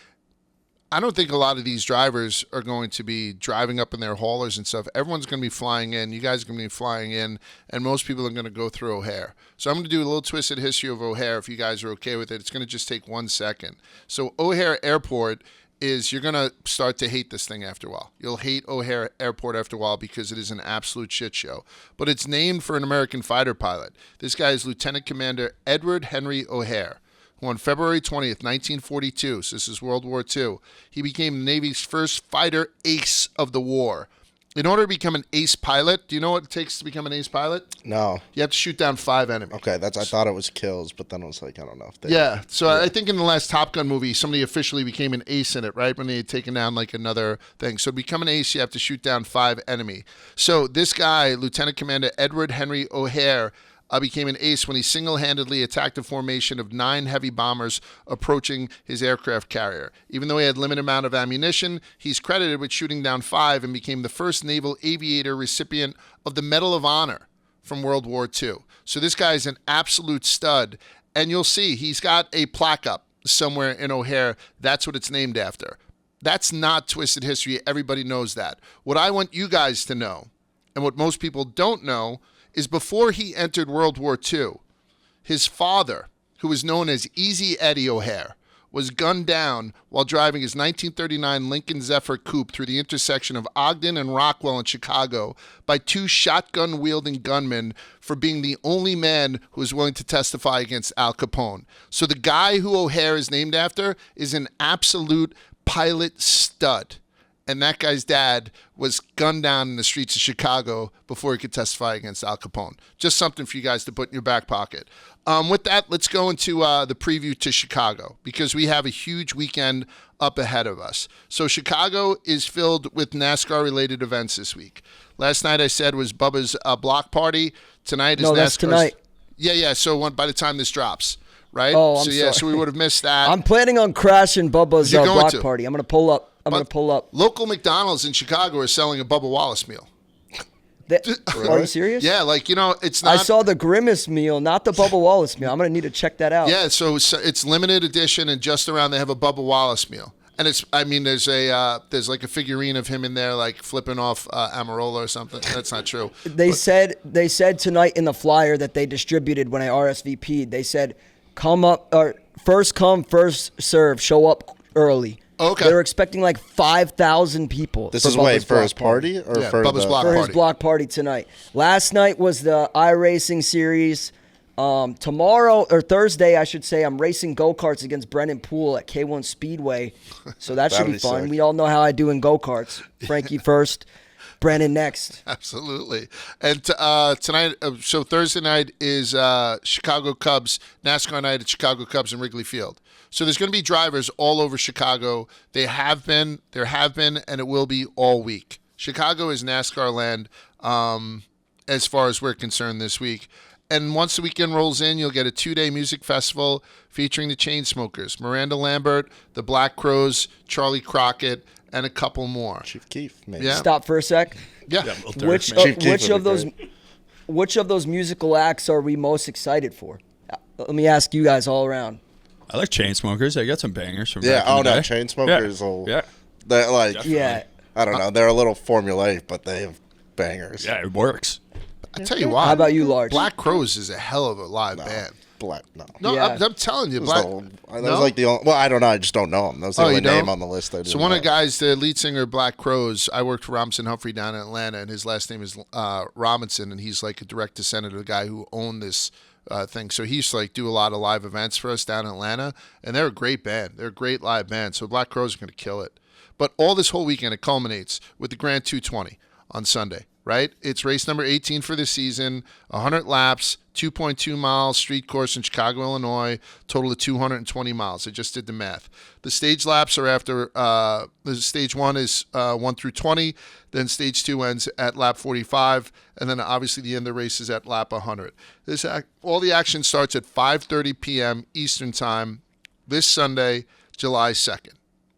I don't think a lot of these drivers are going to be driving up in their haulers and stuff. Everyone's going to be flying in. You guys are going to be flying in, and most people are going to go through O'Hare. So I'm going to do a little Twisted History of O'Hare if you guys are okay with it. It's going to just take 1 second. So O'Hare Airport is, you're going to start to hate this thing after a while. You'll hate O'Hare Airport after a while because it is an absolute shit show. But it's named for an American fighter pilot. This guy is Lieutenant Commander Edward Henry O'Hare, who on February 20th, 1942, so this is World War II, he became the Navy's first fighter ace of the war. In order to become an ace pilot, do you know what it takes to become an ace pilot? No. You have to shoot down 5 enemies. Okay, I thought it was kills, but then I was like, I don't know. I think in the last Top Gun movie, somebody officially became an ace in it, right? When they had taken down another thing. So to become an ace, you have to shoot down 5 enemy. So this guy, Lieutenant Commander Edward Henry O'Hare, became an ace when he single-handedly attacked a formation of 9 heavy bombers approaching his aircraft carrier. Even though he had limited amount of ammunition, he's credited with shooting down 5 and became the first naval aviator recipient of the Medal of Honor from World War II. So this guy is an absolute stud, and you'll see he's got a plaque up somewhere in O'Hare. That's what it's named after. That's not Twisted History. Everybody knows that. What I want you guys to know, and what most people don't know, is before he entered World War II, his father, who was known as Easy Eddie O'Hare, was gunned down while driving his 1939 Lincoln Zephyr coupe through the intersection of Ogden and Rockwell in Chicago by 2 shotgun-wielding gunmen for being the only man who was willing to testify against Al Capone. So the guy who O'Hare is named after is an absolute pilot stud. and that guy's dad was gunned down in the streets of Chicago before he could testify against Al Capone. Just something for you guys to put in your back pocket. With that, let's go into the preview to Chicago, because we have a huge weekend up ahead of us. So Chicago is filled with NASCAR-related events this week. Last night I said was Bubba's block party. Tonight is NASCAR's. That's tonight. Yeah. So by the time this drops, right? Oh, I'm sorry. So we would have missed that. I'm planning on crashing Bubba's You're going block to. party. I'm going to pull up. Local McDonald's in Chicago are selling a Bubba Wallace meal. Are you serious? Yeah, it's not. I saw the Grimace meal, not the Bubba Wallace meal. I'm going to need to check that out. Yeah, so it's limited edition, and just around they have a Bubba Wallace meal. And there's like a figurine of him in there, like flipping off Amarola or something. That's not true. They said tonight in the flyer that they distributed when I RSVP'd. They said, first come, first serve. Show up early. Okay. They were expecting like 5,000 people. This is wait for his party or Yeah, for Bubba's the, block for party. his block party tonight. Last night was the iRacing series. Tomorrow or Thursday, I should say, I'm racing go-karts against Brennan Poole at K1 Speedway. So that should That'll be be fun. sick. We all know how I do in go-karts. Frankie first, Brennan next. Absolutely. And tonight, so Thursday night is Chicago Cubs, NASCAR night at Chicago Cubs in Wrigley Field. So there's going to be drivers all over Chicago. There have been, and it will be all week. Chicago is NASCAR land as far as we're concerned this week. And once the weekend rolls in, you'll get a 2-day music festival featuring the Chainsmokers, Miranda Lambert, the Black Crowes, Charlie Crockett, and a couple more. Chief Keef, maybe. Yeah. Stop for a sec. Yeah. Which Chief Keef would be which of those musical acts are we most excited for? Let me ask you guys all around. I like Chainsmokers. They got some bangers from Yeah. back in Oh the no, day. Chainsmokers. Yeah. They're like. Definitely. Yeah. I don't know. They're a little formulaic, but they have bangers. Yeah, it works. I tell you what. How about you, Large? Black Crowes is a hell of a live band. Black. No. No, Yeah. I'm telling you, That Black. was like the only. Well, I don't know. I just don't know them. That was the Oh, only you don't? name on the list. I So didn't one know. of the guys, the lead singer of Black Crowes, I worked for Robinson Humphrey down in Atlanta, and his last name is Robinson, and he's like a direct descendant of the guy who owned this thing. So he used to like do a lot of live events for us down in Atlanta, and they're a great band. They're a great live band. So Black Crowes are going to kill it. But all this whole weekend, it culminates with the Grand 220 on Sunday, right? It's race number 18 for the season, 100 laps, 2.2 miles, street course in Chicago, Illinois, total of 220 miles. I just did the math. The stage laps are after, the stage 1 is 1 through 20, then stage 2 ends at lap 45, and then obviously the end of the race is at lap 100. All the action starts at 5:30 p.m. Eastern Time this Sunday, July 2nd,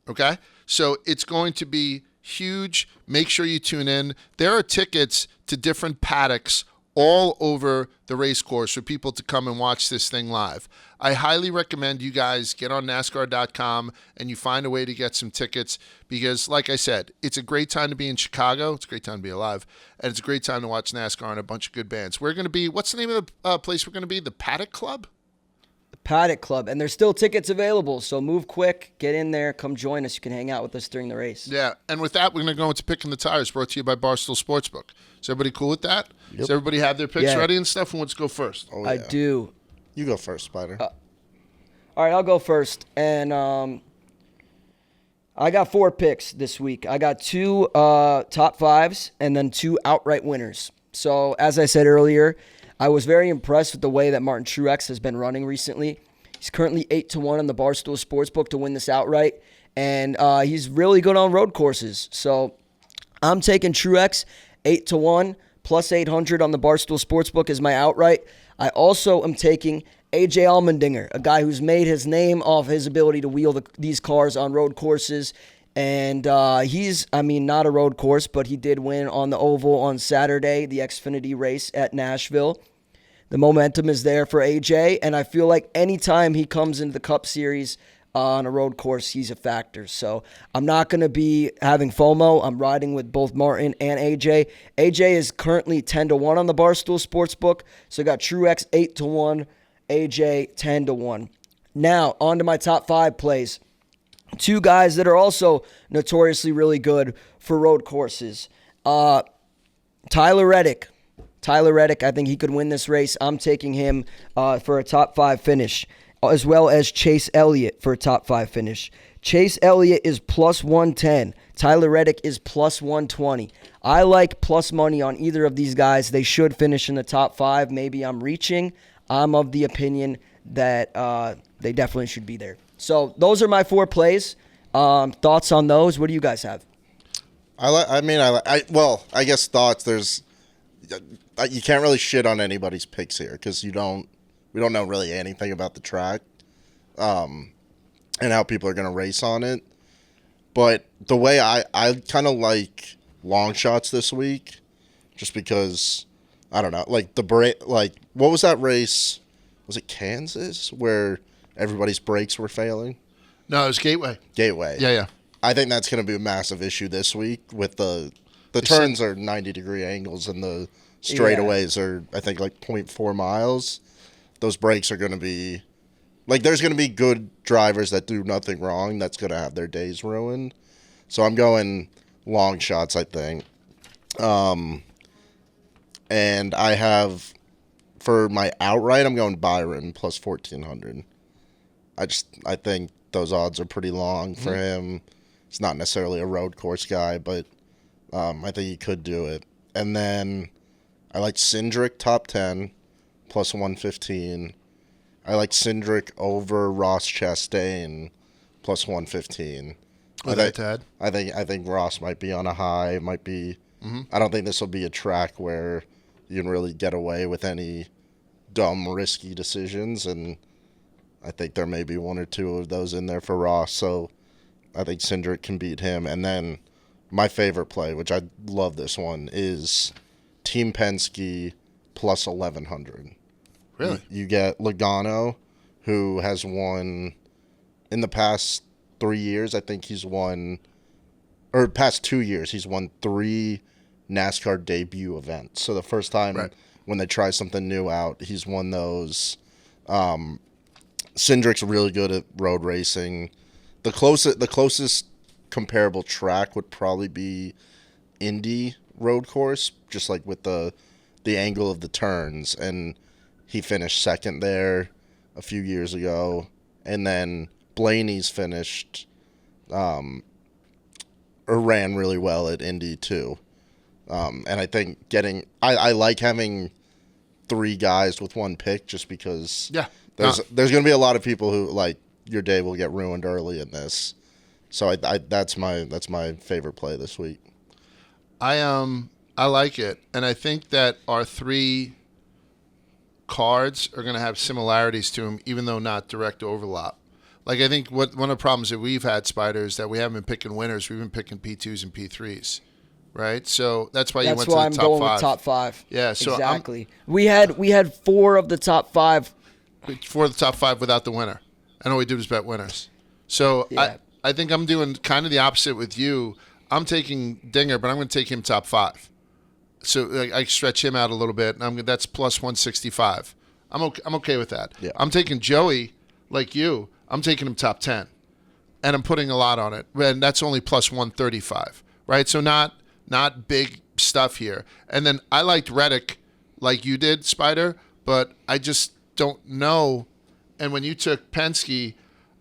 okay? So it's going to be huge. Make sure you tune in. There are tickets to different paddocks all over the race course for people to come and watch this thing live. I highly recommend you guys get on NASCAR.com and you find a way to get some tickets because, like I said, it's a great time to be in Chicago. It's a great time to be alive. And it's a great time to watch NASCAR and a bunch of good bands. We're going to be, what's the name of the place we're going to be? The Paddock Club? Paddock Club, and there's still tickets available, so move quick, get in there, come join us. You can hang out with us during the race. Yeah, and with that, we're going to go into Picking the Tires, brought to you by Barstool Sportsbook. Is everybody cool with that? Yep. Does everybody have their picks Yeah. ready and stuff? Who wants to go first? Oh, I yeah. do. You go first, Spider. All right, I'll go first, and I got 4 picks this week. I got 2 top 5s and then 2 outright winners. So, as I said earlier, I was very impressed with the way that Martin Truex has been running recently. He's currently 8-1 on the Barstool Sportsbook to win this outright, and he's really good on road courses. So I'm taking Truex 8-1 plus 800 on the Barstool Sportsbook as my outright. I also am taking AJ Allmendinger, a guy who's made his name off his ability to wheel these cars on road courses. And he's, not a road course, but he did win on the Oval on Saturday, the Xfinity race at Nashville. The momentum is there for AJ, and I feel like anytime he comes into the Cup Series on a road course, he's a factor. So I'm not going to be having FOMO. I'm riding with both Martin and AJ. AJ is currently 10-1 on the Barstool Sportsbook, so I got Truex 8-1, AJ 10-1. Now, on to my top 5 plays. 2 guys that are also notoriously really good for road courses. Tyler Reddick, I think he could win this race. I'm taking him for a top 5 finish, as well as Chase Elliott for a top 5 finish. Chase Elliott is plus 110. Tyler Reddick is plus 120. I like plus money on either of these guys. They should finish in the top 5. Maybe I'm reaching. I'm of the opinion that they definitely should be there. So those are my 4 plays. Thoughts on those? What do you guys have? I guess thoughts. There's you can't really shit on anybody's picks here because we don't know really anything about the track, and how people are gonna race on it. But the way I kind of like long shots this week, just because I don't know, like what was that race? Was it Kansas where everybody's brakes were failing? No, it was Gateway. Yeah. I think that's going to be a massive issue this week with the turns are 90-degree angles and the straightaways are, I think, like 0.4 miles. Those brakes are going to be like, there's going to be good drivers that do nothing wrong that's going to have their days ruined. So I'm going long shots, I think. And I have, for my outright, I'm going Byron plus 1,400. I think those odds are pretty long for him. He's not necessarily a road course guy, but I think he could do it. And then I like Cindric top 10 plus 115. I like Cindric over Ross Chastain plus 115. I think Ross might be on a high. It might be. I don't think this will be a track where you can really get away with any dumb, risky decisions, and I think there may be 1 or 2 of those in there for Ross. So I think Cindric can beat him. And then my favorite play, which I love this one, is Team Penske plus 1,100. Really? You get Logano, who has won in the past 3 years. I think he's won, or past 2 years, he's won 3 NASCAR debut events. So the first time when they try something new out, he's won those. Cindric's really good at road racing. The closest comparable track would probably be Indy road course, just like with the angle of the turns. And he finished second there a few years ago. And then Blaney's finished or ran really well at Indy too. And I think I like having 3 guys with 1 pick just because there's going to be a lot of people who, like, your day will get ruined early in this. So that's my favorite play this week. I like it, and I think that our 3 cards are going to have similarities to them, even though not direct overlap. Like, I think one of the problems that we've had, Spider, is that we haven't been picking winners. We've been picking P2s and P3s, right? So that's why you went to the top 5. That's why I'm going with top 5. Yeah, so exactly. We had 4 of the top 5. 4 of the top 5 without the winner. And all we did was bet winners. So I think I'm doing kind of the opposite with you. I'm taking Dinger, but I'm going to take him top 5. So I stretch him out a little bit, and that's plus 165. I'm okay with that. Yeah. I'm taking Joey, like you. I'm taking him top 10, and I'm putting a lot on it. And that's only plus 135, right? So not big stuff here. And then I liked Reddick like you did, Spider, but I just don't know. And when you took Penske,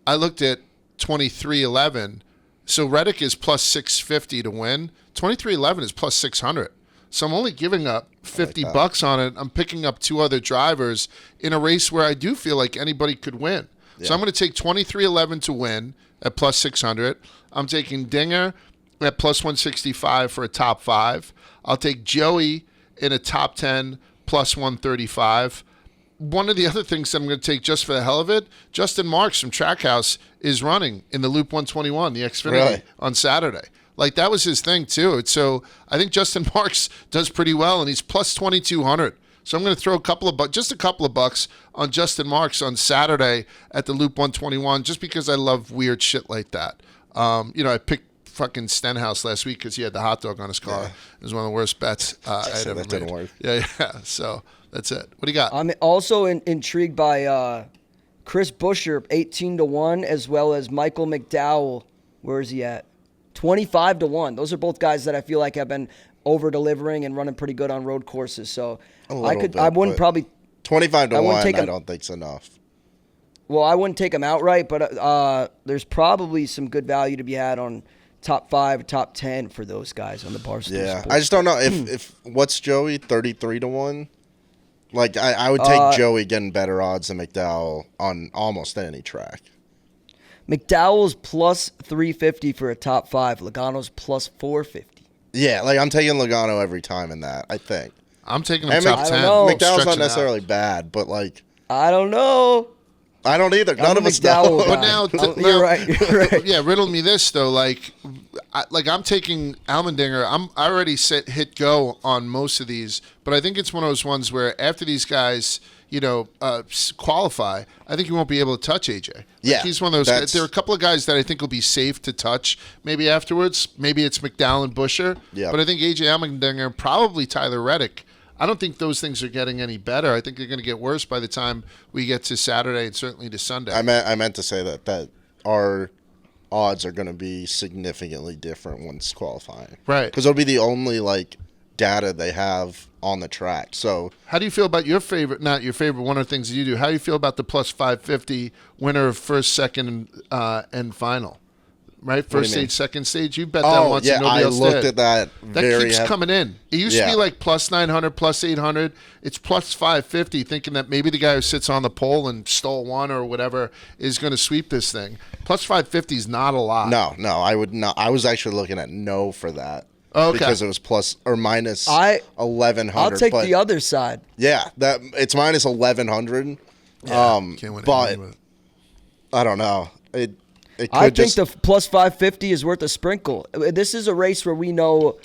I looked at 23.11. So Reddick is plus 650 to win. 23.11 is plus 600. So I'm only giving up $50 on it. I'm picking up 2 other drivers in a race where I do feel like anybody could win. Yeah. So I'm going to take 23.11 to win at plus 600. I'm taking Dinger at plus 165 for a top 5. I'll take Joey in a top 10 plus 135. One of the other things that I'm going to take just for the hell of it, Justin Marks from Trackhouse is running in the Loop 121, the Xfinity, on Saturday. Like, that was his thing, too. So I think Justin Marks does pretty well, and he's plus 2,200. So I'm going to throw just a couple of bucks on Justin Marks on Saturday at the Loop 121, just because I love weird shit like that. I picked fucking Stenhouse last week because he had the hot dog on his car. Yeah. It was one of the worst bets I had ever made. Didn't work. Yeah. So that's it. What do you got? I'm also intrigued by Chris Buescher, 18-1, as well as Michael McDowell. Where is he at? 25-1. Those are both guys that I feel like have been over-delivering and running pretty good on road courses. So I wouldn't probably 25-1. I don't think's enough. Well, I wouldn't take him outright, but there's probably some good value to be had on top 5, top 10 for those guys on the Barstool. Yeah, Sports. I just don't know if what's Joey 33-1. Like I would take Joey getting better odds than McDowell on almost any track. McDowell's plus 350 for a top 5. Logano's plus 450. Yeah, like I'm taking Logano every time in that. I think I'm taking him And top I 10. don't know. McDowell's not Stretching necessarily out. bad, but like I don't know. I don't either. None I'm of a us know. McDowell But guy. now, You're right. You're right. Yeah, riddle me this though. I'm taking Allmendinger. I already hit go on most of these, but I think it's one of those ones where after these guys, qualify, I think you won't be able to touch AJ. Yeah, He's one of those guys. There are a couple of guys that I think will be safe to touch maybe afterwards. Maybe it's McDowell and Busher. Yeah. But I think AJ Allmendinger, probably Tyler Reddick. I don't think those things are getting any better. I think they're going to get worse by the time we get to Saturday and certainly to Sunday. I meant to say that our odds are going to be significantly different once qualifying. Right. Because it'll be the only like data they have on the track. So How do you feel about your favorite, not your favorite, one of the things that you do? How do you feel about the plus 550 winner of first, second, and final? Right? do you First mean? stage, second stage. You bet that once yeah, and nobody I else looked did. at that. That keeps coming in. It used to Yeah. be like plus 900, plus 800. It's plus 550, thinking that maybe the guy who sits on the pole and stole one or whatever is going to sweep this thing. Plus 550 is not a lot. No, I would not. I was actually looking at no for that. Oh, okay. Because it was plus or minus I- 1,100. I'll take but the other side. Yeah, that it's minus 1,100. Can't win but anything with it. I don't know. It could I think just the plus 550 is worth a sprinkle. This is a race where we know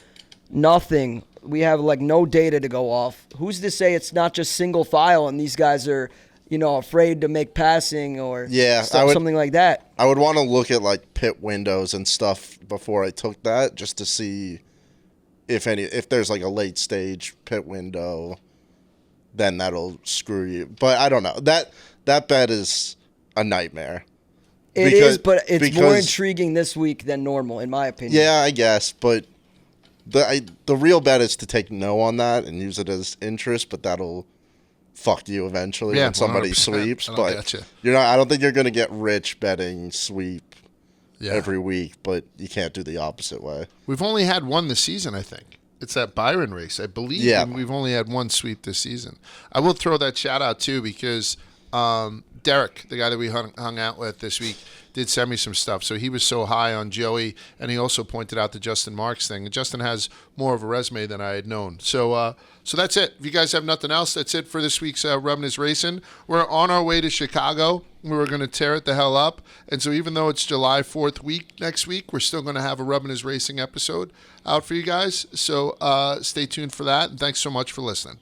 nothing. We have like no data to go off. Who's to say it's not just single file and these guys are, afraid to make passing or something like that? I would want to look at like pit windows and stuff before I took that, just to see if there's like a late stage pit window, then that'll screw you. But I don't know. That bet is a nightmare. It is, but it's more intriguing this week than normal, in my opinion. Yeah, I guess, but the real bet is to take no on that and use it as interest, but that'll fuck you eventually when somebody 100%. sweeps. I don't But getcha. you're not. I don't think you're going to get rich betting sweep Yeah. every week, but you can't do the opposite way. We've only had one this season, I think. It's that Byron race, I believe. Yeah. And we've only had one sweep this season. I will throw that shout out, too, because Derek, the guy that we hung out with this week, did send me some stuff. So he was so high on Joey, and he also pointed out the Justin Marks thing. And Justin has more of a resume than I had known. So that's it. If you guys have nothing else, that's it for this week's Rubbin' is Racing. We're on our way to Chicago. We're going to tear it the hell up. And so even though it's July 4th week next week, we're still going to have a Rubbin' is Racing episode out for you guys. So stay tuned for that. And thanks so much for listening.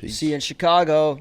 See you in Chicago.